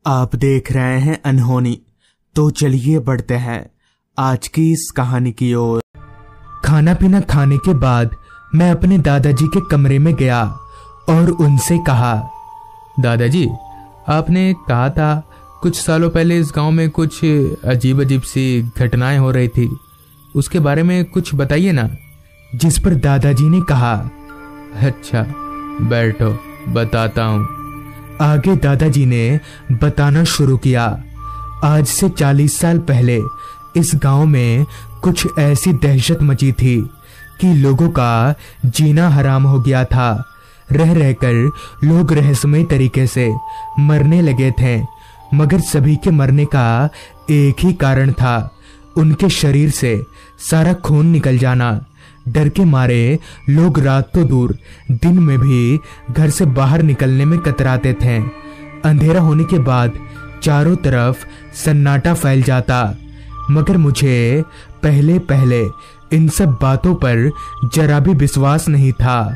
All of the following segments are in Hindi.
आप देख रहे हैं अनहोनी। तो चलिए बढ़ते हैं आज की इस कहानी की ओर। खाना पीना खाने के बाद मैं अपने दादाजी के कमरे में गया और उनसे कहा, दादाजी, आपने कहा था कुछ सालों पहले इस गांव में कुछ अजीब अजीब सी घटनाएं हो रही थी, उसके बारे में कुछ बताइए ना। जिस पर दादाजी ने कहा, अच्छा बैठो, बताता हूँ। आगे दादाजी ने बताना शुरू किया। आज से 40 साल पहले इस गांव में कुछ ऐसी दहशत मची थी कि लोगों का जीना हराम हो गया था। रह रहकर लोग रहस्यमय तरीके से मरने लगे थे, मगर सभी के मरने का एक ही कारण था, उनके शरीर से सारा खून निकल जाना। डर के मारे लोग रात तो दूर दिन में भी घर से बाहर निकलने में कतराते थे। अंधेरा होने के बाद चारों तरफ सन्नाटा फैल जाता, मगर मुझे पहले पहले इन सब बातों पर जरा भी विश्वास नहीं था।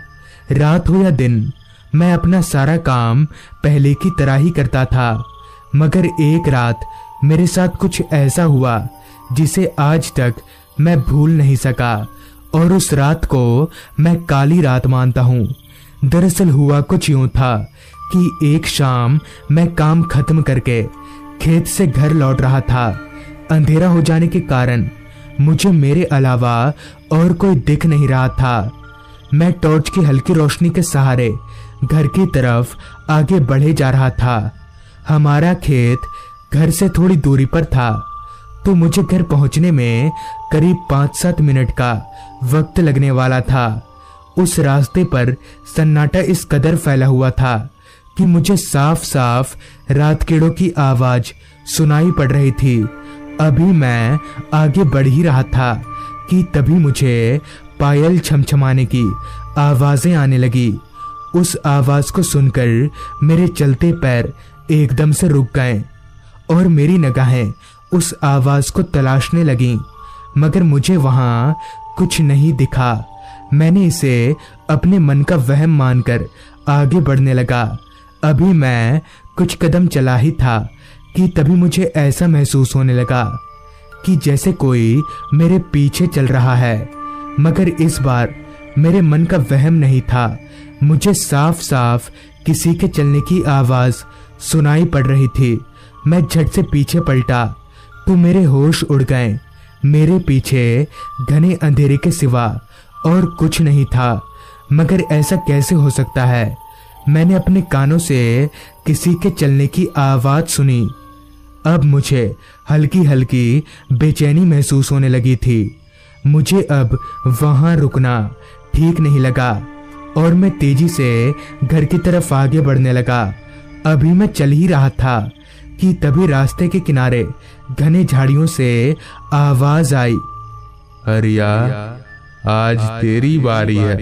रात हो या दिन मैं अपना सारा काम पहले की तरह ही करता था, मगर एक रात मेरे साथ कुछ ऐसा हुआ जिसे आज तक मैं भूल नहीं सका, और उस रात को मैं काली रात मानता हूँ। दरअसल हुआ कुछ यूं था कि एक शाम मैं काम खत्म करके खेत से घर लौट रहा था। अंधेरा हो जाने के कारण मुझे मेरे अलावा और कोई दिख नहीं रहा था। मैं टॉर्च की हल्की रोशनी के सहारे घर की तरफ आगे बढ़े जा रहा था। हमारा खेत घर से थोड़ी दूरी पर था, तो मुझे घर पहुंचने में करीब 5-7 मिनट का वक्त लगने वाला था। उस रास्ते पर सन्नाटा इस कदर फैला हुआ था कि मुझे साफ साफ रात कीड़ों की आवाज सुनाई पड़ रही थी। अभी मैं आगे बढ़ ही रहा था कि तभी मुझे पायल छमछमाने की आवाजें आने लगी। उस आवाज को सुनकर मेरे चलते पैर एकदम से रुक गए और मेरी निगाहें उस आवाज को तलाशने लगीं, मगर मुझे वहां कुछ नहीं दिखा। मैंने इसे अपने मन का वहम मानकर आगे बढ़ने लगा। अभी मैं कुछ कदम चला ही था कि तभी मुझे ऐसा महसूस होने लगा कि जैसे कोई मेरे पीछे चल रहा है, मगर इस बार मेरे मन का वहम नहीं था। मुझे साफ साफ किसी के चलने की आवाज सुनाई पड़ रही थी। मैं झट से पीछे पलटा तो मेरे होश उड़ गए। मेरे पीछे घने अंधेरे के सिवा और कुछ नहीं था, मगर ऐसा कैसे हो सकता है? मैंने अपने कानों से किसी के चलने की आवाज सुनी। अब मुझे हल्की हल्की बेचैनी महसूस होने लगी थी। मुझे अब वहां रुकना ठीक नहीं लगा और मैं तेजी से घर की तरफ आगे बढ़ने लगा। अभी मैं चल ही रहा था कि तभी रास्ते के किनारे घने झाड़ियों से आवाज आई, हरिया, आज तेरी बारी है।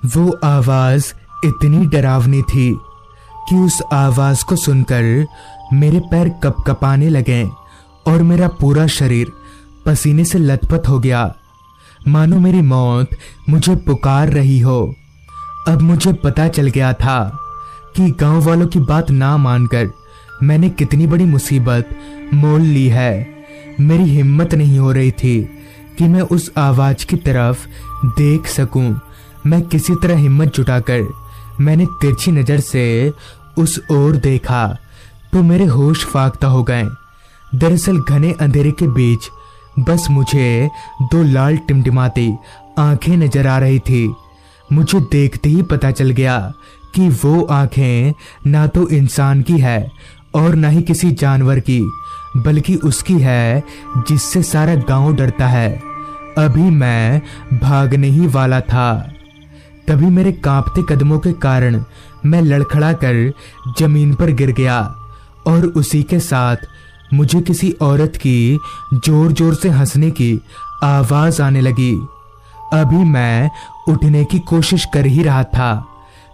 वो आवाज इतनी डरावनी थी कि उस आवाज को सुनकर मेरे पैर कपकपाने लगे और मेरा पूरा शरीर पसीने से लथपथ हो गया, मानो मेरी मौत मुझे पुकार रही हो। अब मुझे पता चल गया था कि गांव वालों की बात ना मानकर मैंने कितनी बड़ी मुसीबत मोल ली है। मेरी हिम्मत नहीं हो रही थी कि मैं उस आवाज की तरफ देख सकूं। मैं किसी तरह हिम्मत जुटाकर मैंने तिरछी नजर से उस ओर देखा तो मेरे होश फाख्ता हो गए। दरअसल घने अंधेरे के बीच बस मुझे 2 लाल टिमटिमाती आंखें नजर आ रही थी। मुझे देखते ही पता चल गया कि वो आंखें ना तो इंसान की है और ना ही किसी जानवर की, बल्कि उसकी है जिससे सारा गांव डरता है। अभी मैं भागने ही वाला था, तभी मेरे कांपते कदमों के कारण मैं लड़खड़ा कर जमीन पर गिर गया और उसी के साथ मुझे किसी औरत की जोर जोर से हंसने की आवाज आने लगी। अभी मैं उठने की कोशिश कर ही रहा था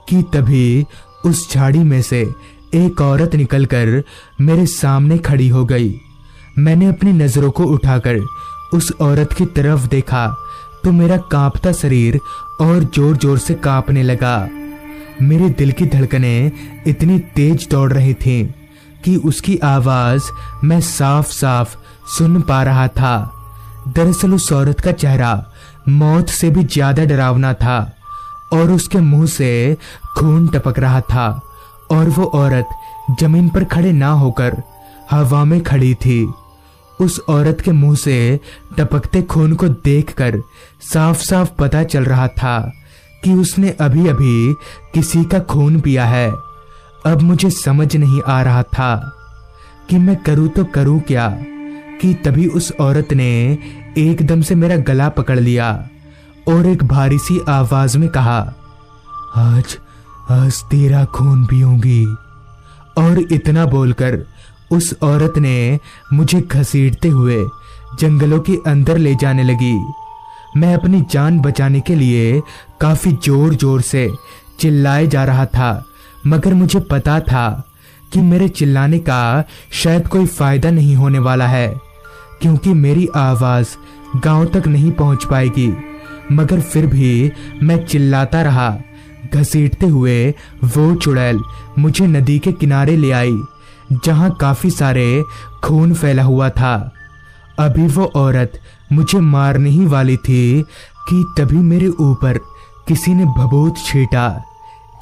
कि तभी उस झाड़ी में से एक औरत निकलकर मेरे सामने खड़ी हो गई। मैंने अपनी नजरों को उठाकर उस औरत की तरफ देखा तो मेरा कांपता शरीर और जोर जोर से कांपने लगा। मेरे दिल की धड़कनें इतनी तेज दौड़ रही थीं कि उसकी आवाज मैं साफ साफ सुन पा रहा था। दरअसल उस औरत का चेहरा मौत से भी ज्यादा डरावना था और उसके मुंह से खून टपक रहा था और वो औरत जमीन पर खड़े ना होकर हवा में खड़ी थी। उस औरत के मुंह से टपकते खून को देखकर साफ साफ पता चल रहा था कि उसने अभी अभी किसी का खून पिया है। अब मुझे समझ नहीं आ रहा था कि मैं करूं तो करूं क्या, कि तभी उस औरत ने एकदम से मेरा गला पकड़ लिया और एक भारी सी आवाज में कहा, आज तेरा खून पीऊंगी। और इतना बोलकर उस औरत ने मुझे घसीटते हुए जंगलों के अंदर ले जाने लगी। मैं अपनी जान बचाने के लिए काफी जोर जोर से चिल्लाए जा रहा था, मगर मुझे पता था कि मेरे चिल्लाने का शायद कोई फायदा नहीं होने वाला है, क्योंकि मेरी आवाज गांव तक नहीं पहुंच पाएगी। मगर फिर भी मैं चिल्लाता रहा। घसीटते हुए वो चुड़ैल मुझे नदी के किनारे ले आई, जहां काफी सारे खून फैला हुआ था। अभी वो औरत मुझे मारने ही वाली थी कि तभी मेरे ऊपर किसी ने भभूत छींटा,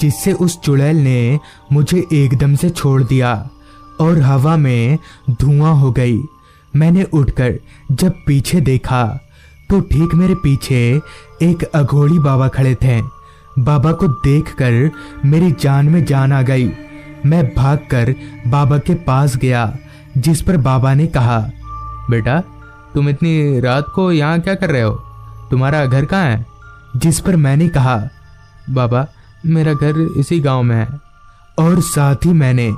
जिससे उस चुड़ैल ने मुझे एकदम से छोड़ दिया और हवा में धुआं हो गई। मैंने उठकर जब पीछे देखा तो ठीक मेरे पीछे एक अघोड़ी बाबा खड़े थे। बाबा को देखकर मेरी जान में जान आ गई। मैं भागकर बाबा के पास गया, जिस पर बाबा ने कहा, बेटा तुम इतनी रात को यहाँ क्या कर रहे हो? तुम्हारा घर कहाँ है? जिस पर मैंने कहा, बाबा मेरा घर इसी गांव में है। और साथ ही मैंने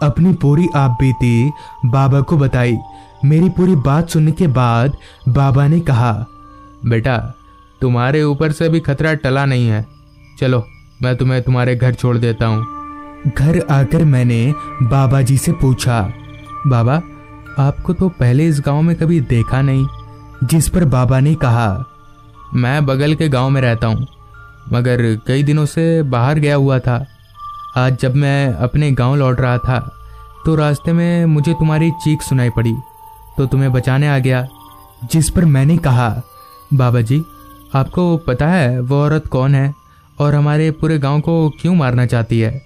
अपनी पूरी आपबीती बाबा को बताई। मेरी पूरी बात सुनने के बाद बाबा ने कहा, बेटा तुम्हारे ऊपर से भी खतरा टला नहीं है, चलो मैं तुम्हें तुम्हारे घर छोड़ देता हूँ। घर आकर मैंने बाबा जी से पूछा, बाबा आपको तो पहले इस गांव में कभी देखा नहीं। जिस पर बाबा ने कहा, मैं बगल के गांव में रहता हूँ, मगर कई दिनों से बाहर गया हुआ था। आज जब मैं अपने गांव लौट रहा था तो रास्ते में मुझे तुम्हारी चीख सुनाई पड़ी, तो तुम्हें बचाने आ गया। जिस पर मैंने कहा, बाबा जी आपको पता है वो औरत कौन है और हमारे पूरे गांव को क्यों मारना चाहती है?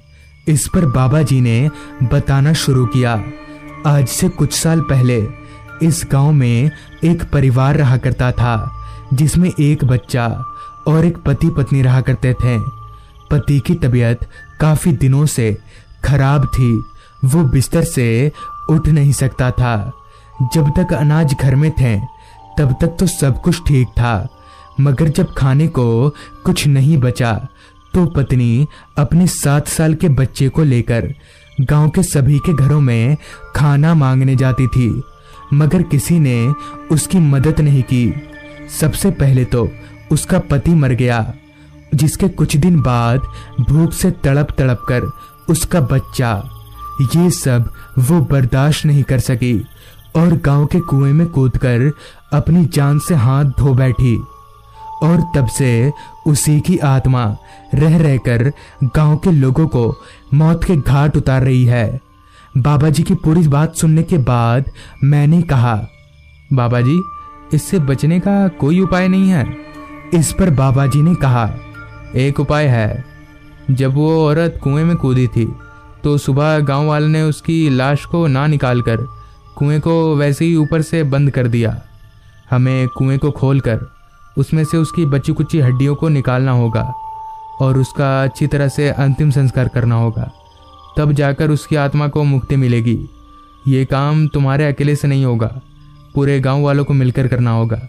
इस पर बाबा जी ने बताना शुरू किया। आज से कुछ साल पहले इस गांव में एक परिवार रहा करता था, जिसमें एक बच्चा और एक पति पत्नी रहा करते थे। पति की तबीयत काफी दिनों से खराब थी, वो बिस्तर से उठ नहीं सकता था। जब तक अनाज घर में थे तब तक तो सब कुछ ठीक था, मगर जब खाने को कुछ नहीं बचा तो पत्नी अपने 7 साल के बच्चे को लेकर गांव के सभी के घरों में खाना मांगने जाती थी, मगर किसी ने उसकी मदद नहीं की। सबसे पहले तो उसका पति मर गया, जिसके कुछ दिन बाद भूख से तड़प तड़प कर उसका बच्चा। ये सब वो बर्दाश्त नहीं कर सकी और गांव के कुएं में कूदकर अपनी जान से हाथ धो बैठी। और तब से उसी की आत्मा रह रहकर गांव के लोगों को मौत के घाट उतार रही है। बाबा जी की पूरी बात सुनने के बाद मैंने कहा, बाबा जी इससे बचने का कोई उपाय नहीं है? इस पर बाबा जी ने कहा, एक उपाय है। जब वो औरत कुएं में कूदी थी तो सुबह गांव वाले ने उसकी लाश को ना निकालकर कुएं को वैसे ही ऊपर से बंद कर दिया। हमें कुएं को खोलकर उसमें से उसकी बची कुची हड्डियों को निकालना होगा और उसका अच्छी तरह से अंतिम संस्कार करना होगा, तब जाकर उसकी आत्मा को मुक्ति मिलेगी। ये काम तुम्हारे अकेले से नहीं होगा, पूरे गांव वालों को मिलकर करना होगा।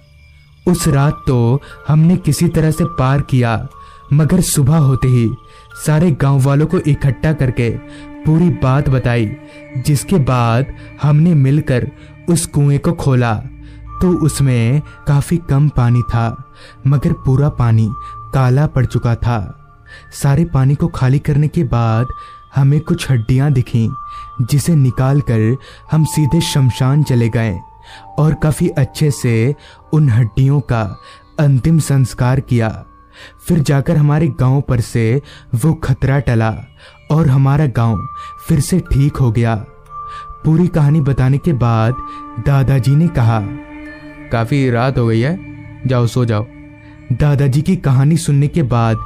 उस रात तो हमने किसी तरह से पार किया, मगर सुबह होते ही सारे गांव वालों को इकट्ठा करके पूरी बात बताई, जिसके बाद हमने मिलकर उस कुएं को खोला तो उसमें काफी कम पानी था, मगर पूरा पानी काला पड़ चुका था। सारे पानी को खाली करने के बाद हमें कुछ हड्डियां दिखीं, जिसे निकालकर हम सीधे शमशान चले गए और काफी अच्छे से उन हड्डियों का अंतिम संस्कार किया। फिर जाकर हमारे गांव पर से वो खतरा टला और हमारा गांव फिर से ठीक हो गया। पूरी कहानी बताने के बाद दादाजी ने कहा, काफी रात हो गई है, जाओ सो जाओ। दादाजी की कहानी सुनने के बाद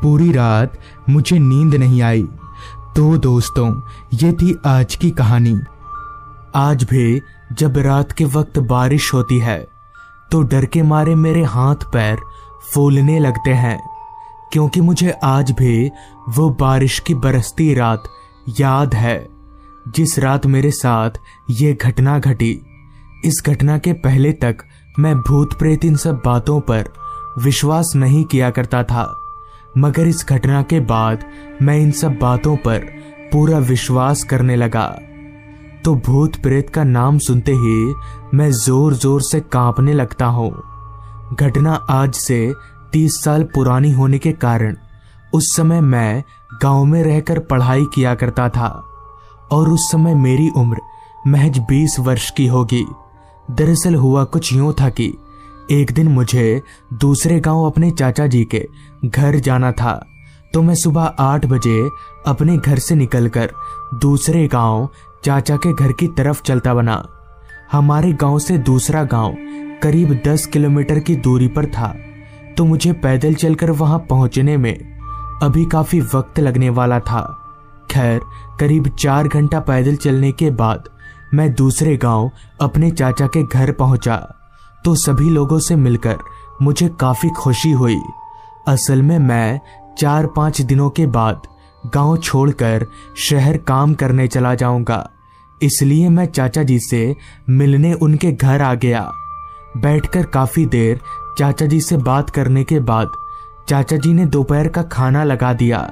पूरी रात मुझे नींद नहीं आई। तो दोस्तों, ये थी आज की कहानी। आज भी जब रात के वक्त बारिश होती है तो डर के मारे मेरे हाथ पैर फूलने लगते हैं, क्योंकि मुझे आज भी वो बारिश की बरसती रात याद है जिस रात मेरे साथ ये घटना घटी। इस घटना के पहले तक मैं भूत प्रेत इन सब बातों पर विश्वास नहीं किया करता था, मगर इस घटना के बाद मैं इन सब बातों पर पूरा विश्वास करने लगा। तो भूत प्रेत का नाम सुनते ही मैं जोर जोर से कांपने लगता हूँ। घटना आज से 30 साल पुरानी होने के कारण उस समय मैं गांव में रहकर पढ़ाई किया करता था और उस समय मेरी उम्र महज 20 वर्ष की होगी। दरअसल हुआ कुछ यूं था कि एक दिन मुझे दूसरे गांव अपने चाचा जी के घर जाना था, तो मैं सुबह 8 बजे अपने घर से निकलकर दूसरे गांव चाचा के घर की तरफ चलता बना। हमारे गांव से दूसरा गांव करीब 10 किलोमीटर की दूरी पर था, तो मुझे पैदल चलकर वहां पहुंचने में अभी काफी वक्त लगने वाला था। खैर, करीब 4 घंटा पैदल चलने के बाद मैं दूसरे गांव अपने चाचा के घर पहुंचा, तो सभी लोगों से मिलकर मुझे काफी खुशी हुई। असल में मैं 4-5 दिनों के बाद गांव छोड़कर शहर काम करने चला जाऊंगा, इसलिए मैं चाचा जी से मिलने उनके घर आ गया। बैठकर काफी देर चाचा जी से बात करने के बाद चाचा जी ने दोपहर का खाना लगा दिया,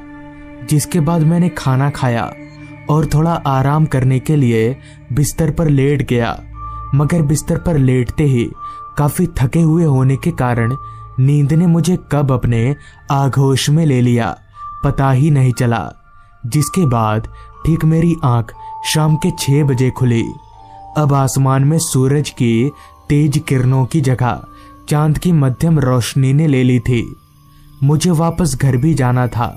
जिसके बाद मैंने खाना खाया और थोड़ा आराम करने के लिए बिस्तर पर लेट गया। मगर बिस्तर पर लेटते ही काफी थके हुए होने के कारण नींद ने मुझे कब अपने आगोश में ले लिया पता ही नहीं चला, जिसके बाद ठीक मेरी आंख शाम के 6 बजे खुली। अब आसमान में सूरज की तेज किरणों की जगह चांद की मध्यम रोशनी ने ले ली थी। मुझे वापस घर भी जाना था,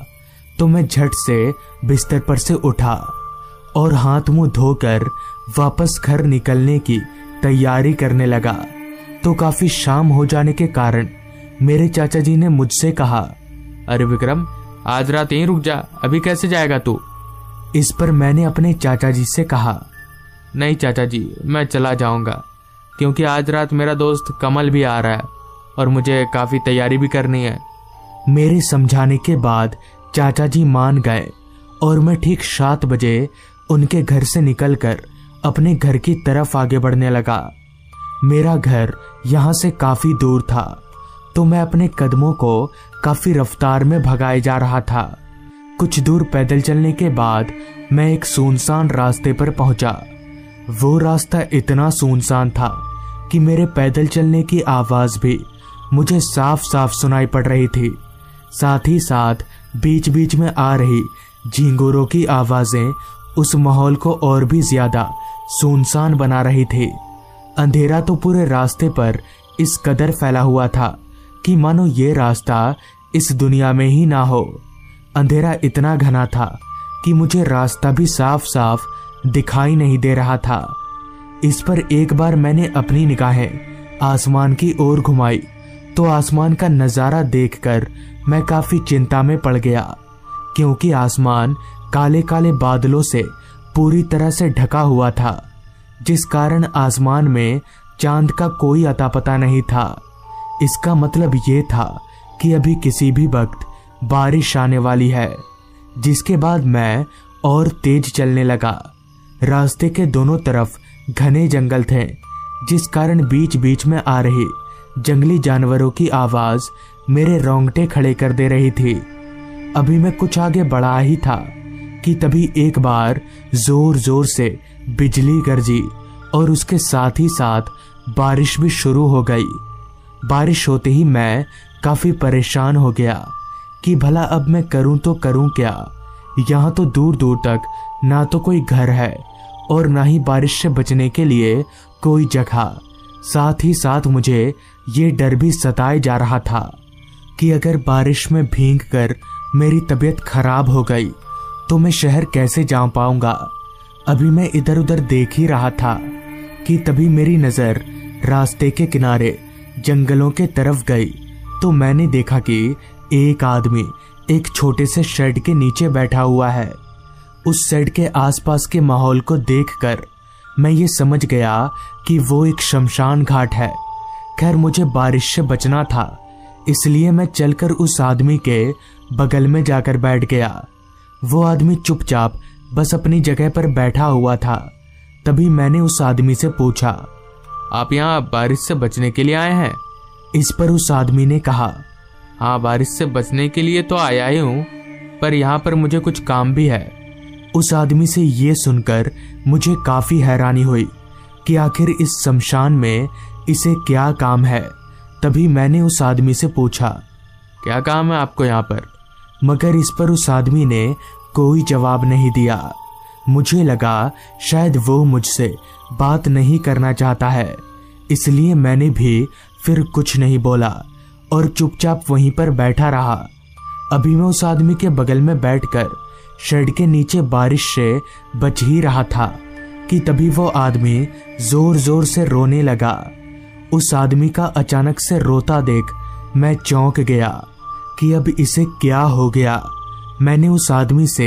तो मैं झट से बिस्तर पर से उठा और हाथ मुंह धोकर वापस घर निकलने की तैयारी करने लगा। तो काफी शाम हो जाने के कारण मेरे चाचा जी ने मुझसे कहा, अरे विक्रम, आज रात यहीं रुक जा, अभी कैसे जाएगा तू? इस पर मैंने अपने चाचा जी से कहा, नहीं चाचा जी, मैं चला जाऊंगा, क्योंकि आज रात मेरा दोस्त कमल भी आ रहा है और मुझे काफी तैयारी भी करनी है। मेरे समझाने के बाद चाचा जी मान गए और मैं ठीक 7 बजे उनके घर से निकलकर अपने घर की तरफ आगे बढ़ने लगा। मेरा घर यहाँ से काफी दूर था, तो मैं अपने कदमों को काफी रफ्तार में भगाए जा रहा था। कुछ दूर पैदल चलने के बाद मैं एक सुनसान रास्ते पर पहुंचा। वो रास्ता इतना सुनसान था कि मेरे पैदल चलने की आवाज भी मुझे साफ साफ सुनाई पड़ रही थी। साथ ही साथ बीच बीच में आ रही झींगुरों की आवाजें उस माहौल को और भी ज्यादा सुनसान बना रही थी। अंधेरा तो पूरे रास्ते पर इस कदर फैला हुआ था कि मानो ये रास्ता इस दुनिया में ही ना हो। अंधेरा इतना घना था कि मुझे रास्ता भी साफ साफ दिखाई नहीं दे रहा था। इस पर एक बार मैंने अपनी निगाहें आसमान की ओर घुमाई, तो आसमान का नजारा देखकर मैं काफी चिंता में पड़ गया, क्योंकि आसमान काले काले बादलों से पूरी तरह से ढका हुआ था, जिस कारण आसमान में चांद का कोई अता पता नहीं था। इसका मतलब ये था कि अभी किसी भी वक्त बारिश आने वाली है। जिसके बाद मैं और तेज चलने लगा। रास्ते के दोनों तरफ घने जंगल थे, जिस कारण बीच बीच में आ रही जंगली जानवरों की आवाज मेरे रोंगटे खड़े कर दे रही थी। अभी मैं कुछ आगे बढ़ा ही था कि तभी एक बार जोर जोर से बिजली गरजी और उसके साथ ही साथ बारिश भी शुरू हो गई। बारिश होते ही मैं काफी परेशान हो गया कि भला अब मैं करूं तो करूं क्या। यहाँ तो दूर दूर तक ना तो कोई घर है और ना ही बारिश से बचने के लिए कोई जगह। साथ ही साथ मुझे ये डर भी सताए जा रहा था कि अगर बारिश में भीगकर मेरी तबीयत खराब हो गई तो मैं शहर कैसे जा पाऊंगा। अभी मैं इधर उधर देख ही रहा था कि तभी मेरी नजर रास्ते के किनारे जंगलों के तरफ गई तो मैंने देखा कि एक आदमी एक छोटे से शेड के नीचे बैठा हुआ है। उस शेड के आसपास के माहौल को देखकर मैं ये समझ गया कि वो एक शमशान घाट है। खैर मुझे बारिश से बचना था, इसलिए मैं चलकर उस आदमी के बगल में जाकर बैठ गया। वो आदमी चुपचाप बस अपनी जगह पर बैठा हुआ था। तभी मैंने उस आदमी से पूछा, आप यहाँ बारिश से बचने के लिए आए हैं? इस पर उस आदमी ने कहा, हाँ, बारिश से बचने के लिए तो आया ही हूँ, पर यहाँ पर मुझे कुछ काम भी है। उस आदमी से ये सुनकर मुझे काफी हैरानी हुई कि आखिर इस शमशान में इसे क्या काम है। तभी मैंने उस आदमी से पूछा, क्या काम है आपको यहाँ पर? मगर इस पर उस आदमी ने कोई जवाब नहीं दिया। मुझे लगा शायद वो मुझसे बात नहीं करना चाहता है, इसलिए मैंने भी फिर कुछ नहीं बोला और चुपचाप वहीं पर बैठा रहा। अभी मैं उस आदमी के बगल में बैठकर शेड के नीचे बारिश से बच ही रहा था कि तभी वो आदमी जोर जोर से रोने लगा। उस आदमी का अचानक से रोता देख मैं चौंक गया कि अब इसे क्या हो गया। मैंने उस आदमी से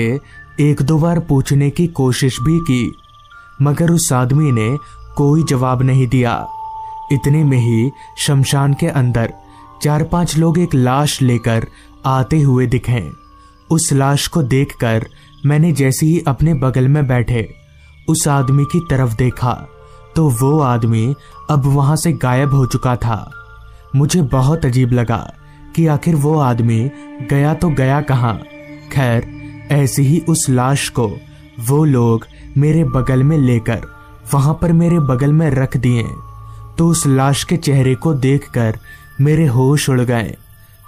एक दो बार पूछने की कोशिश भी की, मगर उस आदमी ने कोई जवाब नहीं दिया। इतने में ही शमशान के अंदर 4-5 लोग एक लाश लेकर आते हुए दिखे। उस लाश को देखकर मैंने जैसे ही अपने बगल में बैठे उस आदमी की तरफ देखा तो वो आदमी अब वहां से गायब हो चुका था। मुझे बहुत अजीब लगा कि आखिर वो आदमी गया तो गया कहाँ। खैर ऐसे ही उस लाश को वो लोग मेरे बगल में लेकर वहां पर मेरे बगल में रख दिए तो उस लाश के चेहरे को देखकर मेरे होश उड़ गए,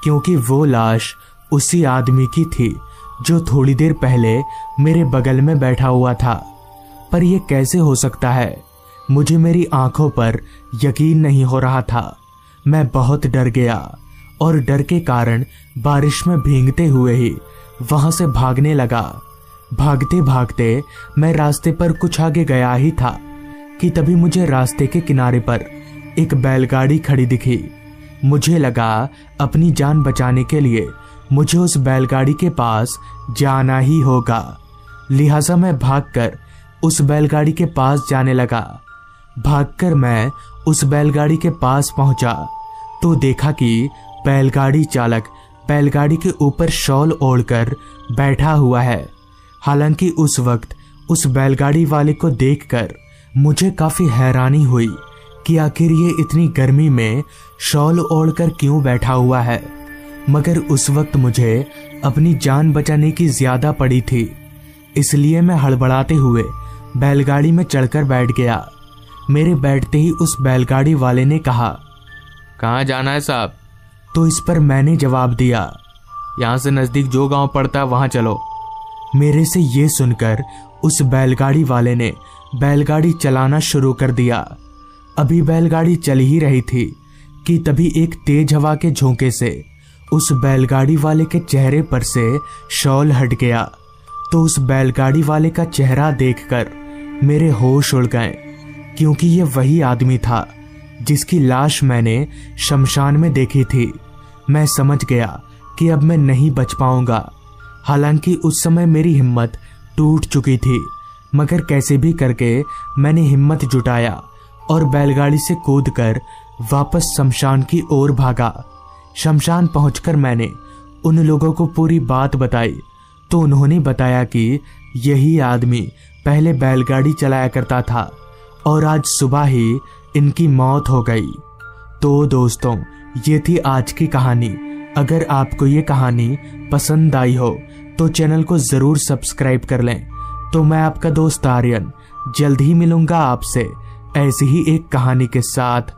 क्योंकि वो लाश उसी आदमी की थी जो थोड़ी देर पहले मेरे बगल में बैठा हुआ था। पर यह कैसे हो सकता है? मुझे मेरी आंखों पर यकीन नहीं हो रहा था। मैं बहुत डर गया और डर के कारण बारिश में भीगते हुए ही वहां से भागने लगा। भागते भागते मैं रास्ते पर कुछ आगे गया ही था कि तभी मुझे रास्ते के किनारे पर एक बैलगाड़ी खड़ी दिखी। मुझे लगा अपनी जान बचाने के लिए मुझे उस बैलगाड़ी के पास जाना ही होगा, लिहाजा मैं भागकर उस बैलगाड़ी के पास जाने लगा। भागकर मैं उस बैलगाड़ी के पास पहुंचा तो देखा कि बैलगाड़ी चालक बैलगाड़ी के ऊपर शॉल ओढ़कर बैठा हुआ है। हालांकि उस वक्त उस बैलगाड़ी वाले को देखकर मुझे काफी हैरानी हुई कि आखिर ये इतनी गर्मी में शॉल ओढ़कर क्यों बैठा हुआ है। मगर उस वक्त मुझे अपनी जान बचाने की ज्यादा पड़ी थी, इसलिए मैं हड़बड़ाते हुए बैलगाड़ी में चढ़कर बैठ गया। मेरे बैठते ही उस बैलगाड़ी वाले ने कहा, कहाँ जाना है साहब? तो इस पर मैंने जवाब दिया, यहाँ से नजदीक जो गांव पड़ता है वहां चलो। मेरे से ये सुनकर उस बैलगाड़ी वाले ने बैलगाड़ी चलाना शुरू कर दिया। अभी बैलगाड़ी चल ही रही थी कि तभी एक तेज हवा के झोंके से उस बैलगाड़ी वाले के चेहरे पर से शॉल हट गया। तो उस बैलगाड़ी वाले का चेहरा देखकर मेरे होश उड़ गए, क्योंकि ये वही आदमी था जिसकी लाश मैंने शमशान में देखी थी। मैं समझ गया कि अब मैं नहीं बच पाऊंगा। हालांकि उस समय मेरी हिम्मत टूट चुकी थी, मगर कैसे भी करके मैंने हिम्मत जुटाया और बैलगाड़ी से कूदकर वापस शमशान की ओर भागा। शमशान पहुंचकर मैंने उन लोगों को पूरी बात बताई तो उन्होंने बताया कि यही आदमी पहले बैलगाड़ी चलाया करता था और आज सुबह ही इनकी मौत हो गई। तो दोस्तों, ये थी आज की कहानी। अगर आपको ये कहानी पसंद आई हो तो चैनल को जरूर सब्सक्राइब कर लें। तो मैं आपका दोस्त आर्यन जल्द ही मिलूंगा आपसे ऐसी ही एक कहानी के साथ।